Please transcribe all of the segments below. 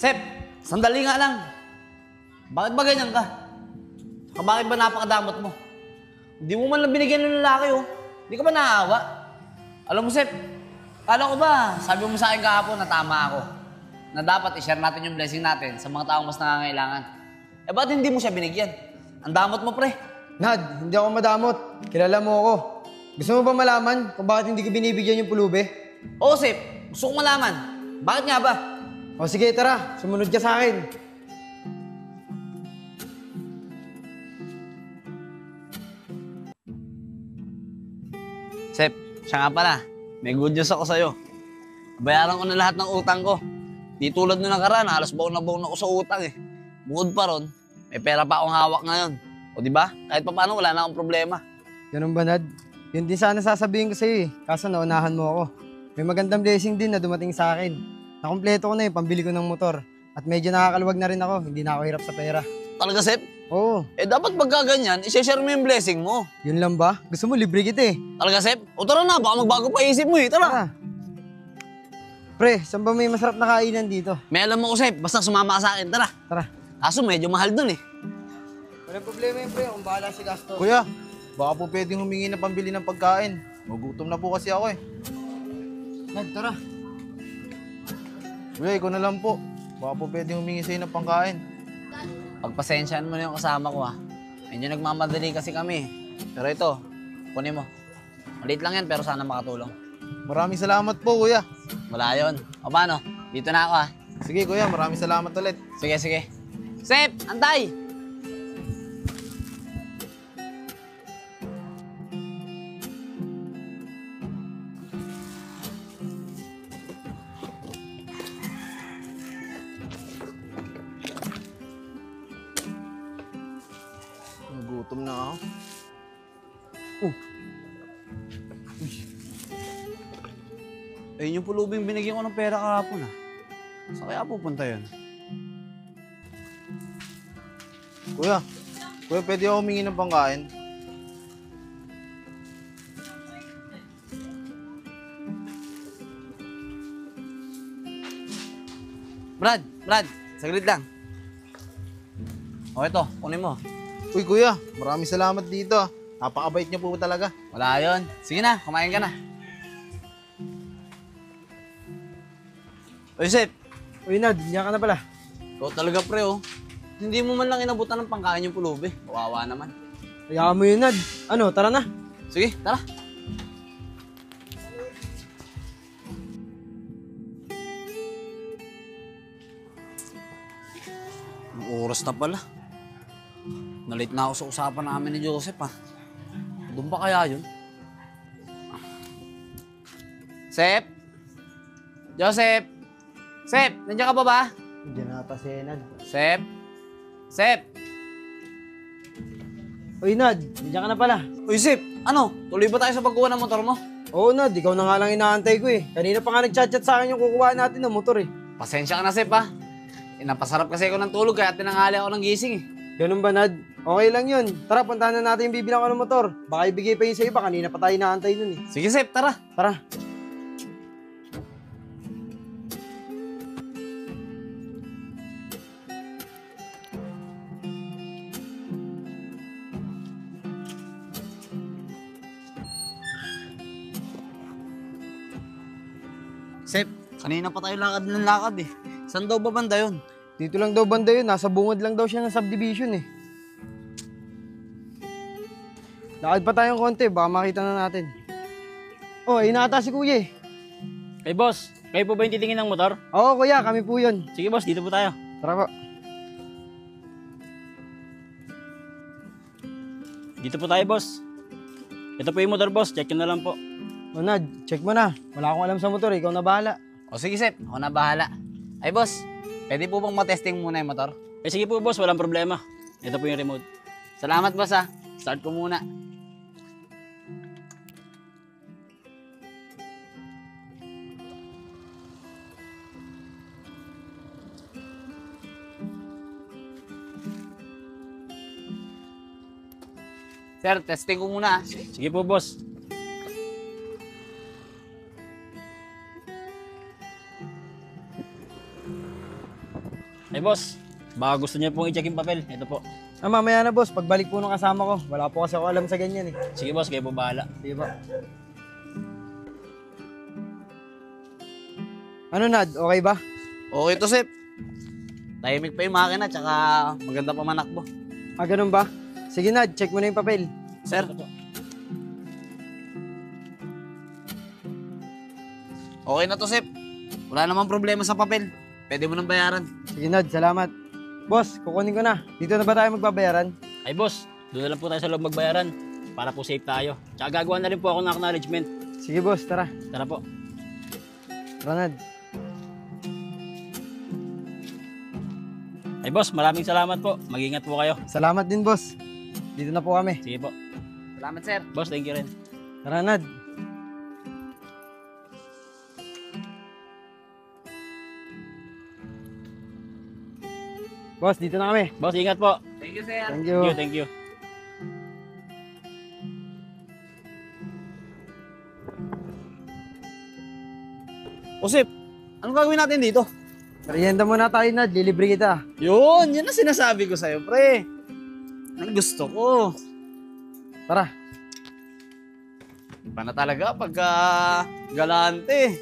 Sep, sandali nga lang. Bakit ba ganyan ka? Bakit ba napakadamot mo? Hindi mo man lang binigyan ng lalaki, oh. Hindi ka ba naaawa? Alam mo, Sep, kala ko ba, sabi mo sa akin kahapon na tama ako. Na dapat i-share natin yung blessing natin sa mga taong mas nangangailangan. Eh, ba't hindi mo siya binigyan? Ang damot mo, pre. Nad, hindi ako madamot. Kilala mo ako. Gusto mo ba malaman kung bakit hindi ko binibigyan yung pulube? Oo, Sep. Gusto kong malaman. Bakit nga ba? O sige, tara. Sumunod ka sa akin. Sep, siya nga pala. May good news ako sa'yo. Bayaran ko na lahat ng utang ko. Di tulad nung nakaraan, halos baon na baon ako sa utang eh. Bukod pa ron, may pera pa akong hawak ngayon. O di ba? Kahit pa paano, wala na akong problema. Ganun ba, Nad? Yun din sana sasabihin ko sa'yo eh. Kaso naunahan mo ako. May magandang blessing din na dumating sa akin. Nakompleto ko na yung pambili ko ng motor. At medyo nakakaluwag na rin ako. Hindi na ako hirap sa pera. Talaga, Sep? Oo. Eh dapat pagka ganyan, i-share mo yung blessing mo. Yun lang ba? Gusto mo libre kita eh. Talaga, Sep? O tara na, baka magbago pa isip mo eh. Tara. Tara. Pre, saan ba may masarap na kainan dito? May alam mo ko, Sep. Basta sumama ka sa akin. Tara. Tara. Kaso medyo mahal dun eh. Walang problema yun, pre. Kung bahala si Gastos. Kuya, baka po pwedeng humingi ng pambili ng pagkain. Magutom na po kasi ako eh. Nad, tara. Kuya, ikaw na lang po. Baka po pwedeng humingi sa'yo ng pangkain. Pagpasensyaan mo na yung kasama ko ha. Medyo nagmamadali kasi kami. Pero ito, kunin mo. Maliit lang yan pero sana makatulong. Maraming salamat po, kuya. Wala yun. O paano? Dito na ako ha. Sige, kuya. Maraming salamat ulit. Sige, sige. Sep, antay! Nagutom na ako. Ayun yung pulubing binigyan ko ng pera kahapon ah. Saan kaya pupunta yun? Kuya, pwede ako humingi ng pangkain? Brad, saglit lang. O ito, kunin mo. Uy, kuya. Maraming salamat dito. Napakabait niyo po talaga. Wala yun. Sige na, kumain ka na. Oy, Sep. Uy, Nad, diyan ka na pala. Ikaw talaga pre oh. Hindi mo man lang inabutan ng pangkain yung pulubi. Kawawa naman. Hayaan mo yun, Nad. Ano, tara na. Sige, tara. Ang oras na pala. Nalit na ako sa usapan namin ni Joseph ha. Doon ba kaya yun? Sep? Joseph? Sep, nandiyan ka pa ba? Diyan na ata si Nad. Sep? Sep? Uy, Nad, diyan ka na pala. Uy, Sep, ano? Tuloy ba tayo sa pagkuha ng motor mo? Oo, Nad, ikaw na nga lang inaantay ko eh. Kanina pa nga nag-chat-chat sa akin yung kukuha natin ng motor eh. Pasensya ka na, Sep ha. Napasarap kasi ako ng tulog kaya tinanghali ako ng gising eh. Ganun ba, Nad? Okay lang yun. Tara, puntahan na natin yung bibilang ko ng motor. Baka ibigay pa yun sa iba. Kanina pa tayo inaantay dun eh. Sige, Sep, tara. Tara. Sep, kanina pa tayo lakad ng lakad eh. Saan daw ba banda yun? Dito lang daw banda yun. Nasa bungod lang daw siya ng subdivision eh. Lakad pa tayong konti. Baka makita na natin. Oh, ayun na ata si Kuya eh. Hey boss, kayo po ba yung titingin ng motor? Oo, Kuya. Kami po yun. Sige boss, dito po tayo. Tara po. Dito po tayo boss. Ito po yung motor boss, check nyo na lang po. O, Nad, check mo na. Wala akong alam sa motor. Ikaw na bahala. O sige, Sep, ako na bahala. Ay, boss, pwede po bang matesting muna yung motor? Eh sige po boss, walang problema. Ito po yung remote. Salamat, boss ha. Start ko muna. Sir, testing ko muna. Sige po boss. Ay boss, baka gusto niyo pong i-check yung papel. Ito po. Mamaya na boss, pagbalik po nung kasama ko. Wala po kasi ako alam sa ganyan eh. Sige boss, kayo po bahala. Sige ba? Ano Nad, okay ba? Okay to, Sep. Tahimik pa yung makina, tsaka maganda pa manakbo. Ganun ba? Sige Nad, check mo na yung papel. Sir, Ito po. okay na to, Sep. Wala namang problema sa papel. Pwede mo nang bayaran. Sige Nad, salamat. Boss, kukunin ko na. Dito na ba tayo magbabayaran? Ay boss, doon na lang po tayo sa loob magbayaran. Para po safe tayo. Tsaka gagawa na rin po ako ng acknowledgement. Sige boss, tara. Tara po. Tara Nad. Ay boss, maraming salamat po. Mag-ingat po kayo. Salamat din boss. Dito na po kami. Sige po. Salamat, sir. Boss, thank you rin. Tara Nad. Boss, dito na kami. Boss, ingat po. Thank you, sir. Thank Thank you. you, thank you. O, Sep, anong gagawin natin dito? Merienda muna tayo Nad, lilibre kita. Yun ang sinasabi ko sa'yo, pre. Ang gusto ko. Tara. Iba na talaga pagka galante.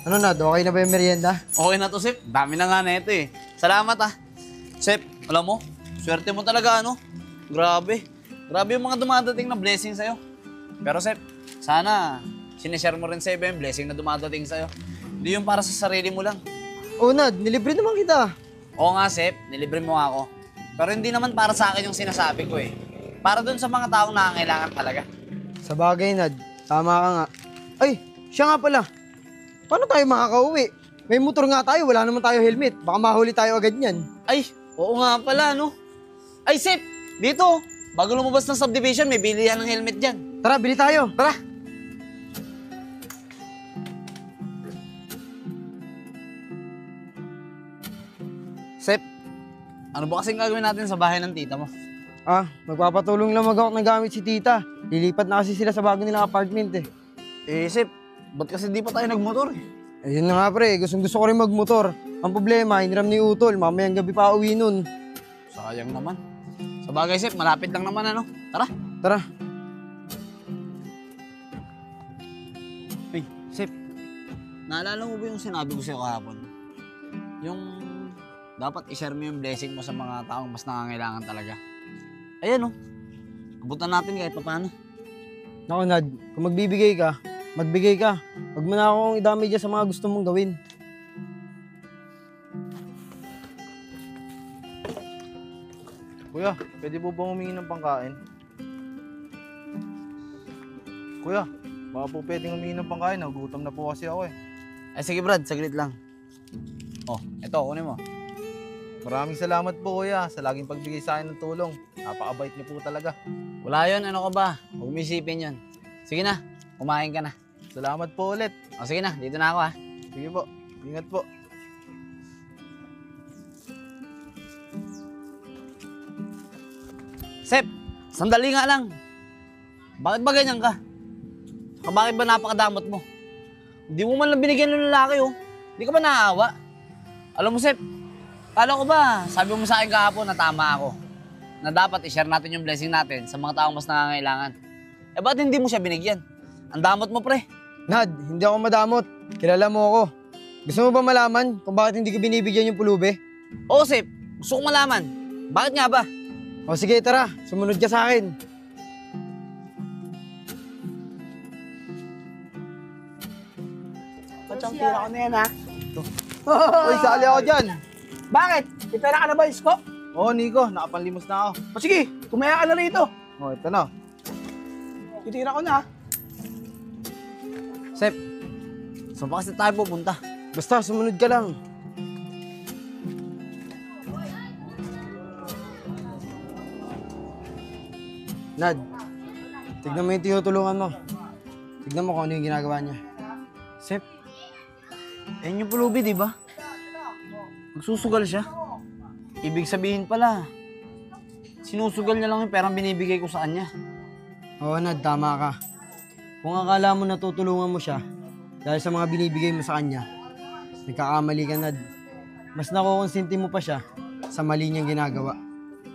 Ano Nad, okay na ba yung merienda? Okay na to, Sep. Dami na nga na ito eh. Salamat ah. Sep, alam mo, swerte mo talaga, ano? Grabe. Grabe yung mga dumadating na blessing sa'yo. Pero Sep, sana sinishare mo rin sa iba yung blessing na dumadating sa'yo. Hindi yung para sa sarili mo lang. Oo Nad, nilibre naman kita. Oo nga, Sep, nilibre mo nga ako. Pero hindi naman para sa akin yung sinasabi ko eh. Para dun sa mga taong nangangailangan talaga. Sa bagay Nad, tama ka nga. Ay, siya nga pala. Paano tayo makakauwi? May motor nga tayo, wala naman tayo helmet. Baka mahuli tayo agad niyan. Ay, oo nga pala, no? Ay, Sep, dito. Bago lumabas ng subdivision, may bilihan ng helmet dyan. Tara, bili tayo. Tara. Sep, ano ba kasing gagawin natin sa bahay ng tita mo? Magpapatulong lang mag-out ng gamit si tita. Lilipat na kasi sila sa bago nilang apartment eh. Eh, Sep, ba't kasi di pa tayo nagmotor eh? Ayun na nga pre, gusto ko rin magmotor. Ang problema, hiniram ni Utol, mamayang gabi pa uwi nun. Sayang naman. Sa bagay, Sep, malapit lang naman ano. Tara. Tara. Ay, Sep, naalala mo ba yung sinabi ko sa'yo kahapon? Yung dapat i-share mo yung blessing mo sa mga taong mas nangangailangan talaga. Ayan oh, abutan natin kahit pa paano. Naku Nad, kung magbibigay ka, magbigay ka. Huwag mo na akong idamay dyan sa mga gusto mong gawin. Kuya, pwede po bang humingi ng pangkain? Kuya, baka po pwedeng humingi ng pangkain. Nagugutom na po kasi ako eh. Ay sige Brad, saglit lang. Oh, eto, kunin mo. Maraming salamat po kuya sa laging pagbigay sa akin ng tulong. Napakabait niyo po talaga. Wala yun, ano ka ba? Huwag mo isipin yun. Sige na, kumain ka na. Salamat po ulit. O sige na, dito na ako ha. Sige po, ingat po. Sep, sandali nga lang. Bakit ba ganyan ka? Bakit ba napakadamot mo? Hindi mo man lang binigyan ng lalaki oh. Hindi ka ba naaawa? Alam mo Sep, kala ko ba, sabi mo sa akin kahapon na tama ako. Na dapat i-share natin yung blessing natin sa mga taong mas nangangailangan. Eh ba't hindi mo siya binigyan? Ang damot mo pre. Nad, hindi ako madamot. Kilala mo ako. Gusto mo ba malaman kung bakit hindi ko binibigyan yung pulube? Oo Sep, gusto kong malaman. Bakit nga ba? O sige, tara. Sumunod ka sa akin. Pagkampira ko na yan, ha? Uy, sali ako dyan. Bakit? May pera ka na ba, Isko? Oo, Nico, nakapanlimos na ako. O sige, tumaya ka na rito. Oh, ito na. Titira ko na, ha? Sep, saan pa kasi tayo pupunta? Basta, sumunod ka lang. Nad, tignan mo yung tinutulungan mo. Tignan mo kung ano yung ginagawa niya. Sep, ayun yung pulubi, di ba? Magsusugal siya. Ibig sabihin pala, sinusugal niya lang yung perang binibigay ko sa kanya. Oo, Nad, tama ka. Kung akala mo natutulungan mo siya, dahil sa mga binibigay mo sa kanya, nagkakamali ka, Nad. Mas nakukonsinti mo pa siya sa mali niyang ginagawa.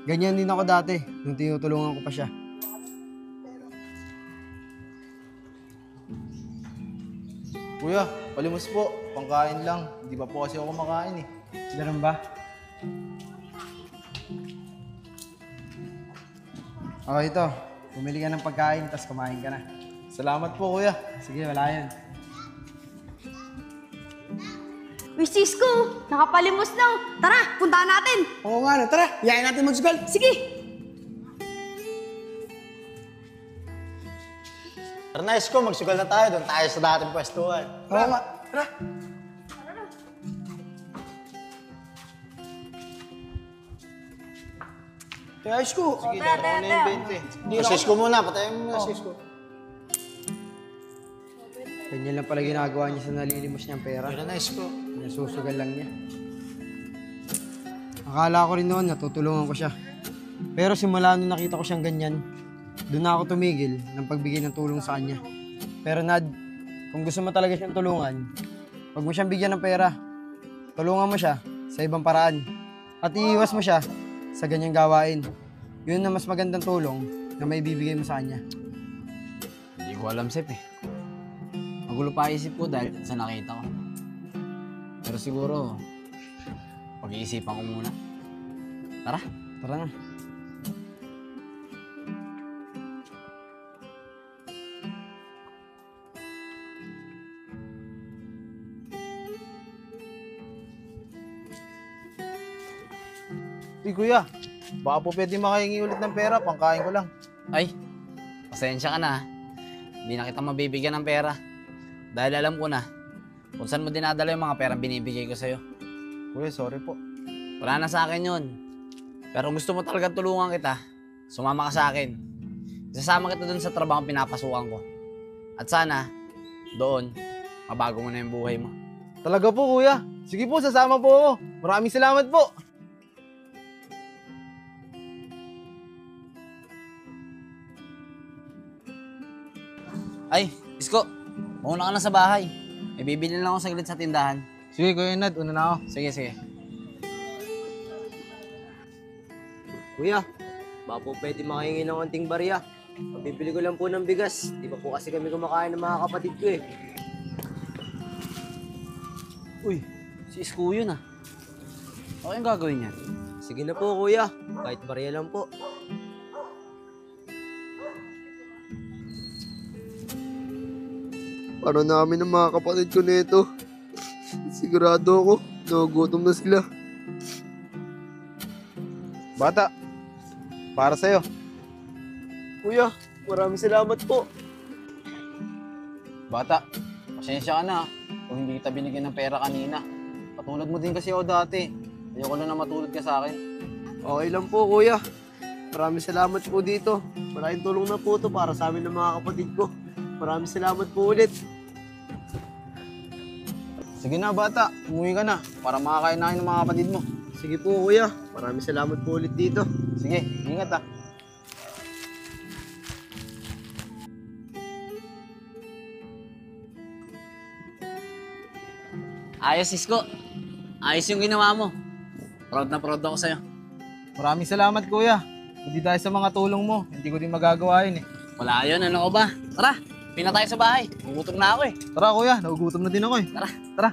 Ganyan din ako dati nung tinutulungan ko pa siya. Kuya, palimos po. Pangkain lang. Hindi pa po kasi ako kumakain eh. Ganun ba? Oh, ito. Bumili ka ng pagkain, tapos kumain ka na. Salamat po, kuya. Sige, wala yan. Uy, Cisco! Nakapalimos na. Oh. Tara, puntahan natin. Oo nga, no. Tara, iyayin natin magsugal. Sige. Tara na, Isko, magsugal na tayo. Doon tayo sa dating pwestuhan. Oo nga, tara. Kaya Isko, Sige, laro ko na yung 20. Sisko muna, patayin mo muna, Sisko. Ganyan lang pala ginagawa niya sa nalilimos niyang pera. Tara na, Isko. Nasusugal lang niya. Akala ko rin noon natutulungan ko siya. Pero simula nung nakita ko siyang ganyan, doon na ako tumigil ng pagbigay ng tulong sa kanya. Pero Nad, kung gusto mo talaga siyang tulungan, huwag mo siyang bigyan ng pera. Tulungan mo siya sa ibang paraan. At iiwas mo siya sa ganyang gawain. Yun na mas magandang tulong na may bibigay mo sa kanya. Hindi ko alam, Sep eh. Magulo pa isip ko dahil sa nakita ko. Pero siguro, pag-iisipan ko muna. Tara. Tara na. Uy, kuya. Baka po pwede makahingi ulit ng pera. Pangkain ko lang. Ay, pasensya ka na. Hindi na kita mabibigyan ng pera. Dahil alam ko na kung saan mo dinadala yung mga perang binibigay ko sa'yo. Kuya, sorry po. Wala na sa akin yun. Pero gusto mo talagang tulungan kita, sumama ka sa akin. Isasama kita dun sa trabaho pinapasukan ko. At sana, doon, mabago mo na yung buhay mo. Talaga po, kuya. Sige po, sasama po ako. Maraming salamat po. Ay, Isko, mauna ka na sa bahay. May bibili lang ako saglit sa tindahan. Sige, kuya Nad. Una na ako. Sige, sige. Kuya, baka po pwede makahingi ng konting barya. Pabibili ko lang po ng bigas. Di pa po kasi kami kumakain ng mga kapatid ko eh. Uy, si Isko yun ah. Ano yung gagawin niya? Sige na po kuya, kahit barya lang po. Para namin ang mga kapatid ko nito. Sigurado ako, nagugutom na sila. Bata, para sa'yo. Kuya, maraming salamat po. Bata, pasensya ka na ah, kung hindi kita binigyan ng pera kanina. Patulad mo din kasi ako dati. Ayoko na matulad ka sa akin. Okay lang po kuya. Maraming salamat po dito. Maraming tulong na po to para sa amin ng mga kapatid ko. Maraming salamat po ulit. Sige na, bata. Umuwi ka na para makakain na kayo ng mga kapatid mo. Sige po kuya, maraming salamat po ulit dito. Sige, ingat ah. Ayos, Isko. Ayos yung ginawa mo. Proud na proud ako sa'yo. Maraming salamat, kuya. Hindi dahil sa mga tulong mo, hindi ko din magagawa yun eh. Wala yun, ano ko ba? Tara, pina tayo sa bahay. Gugutom na ako eh. Tara, kuya. Nagugutom na din ako eh. Tara. Tara.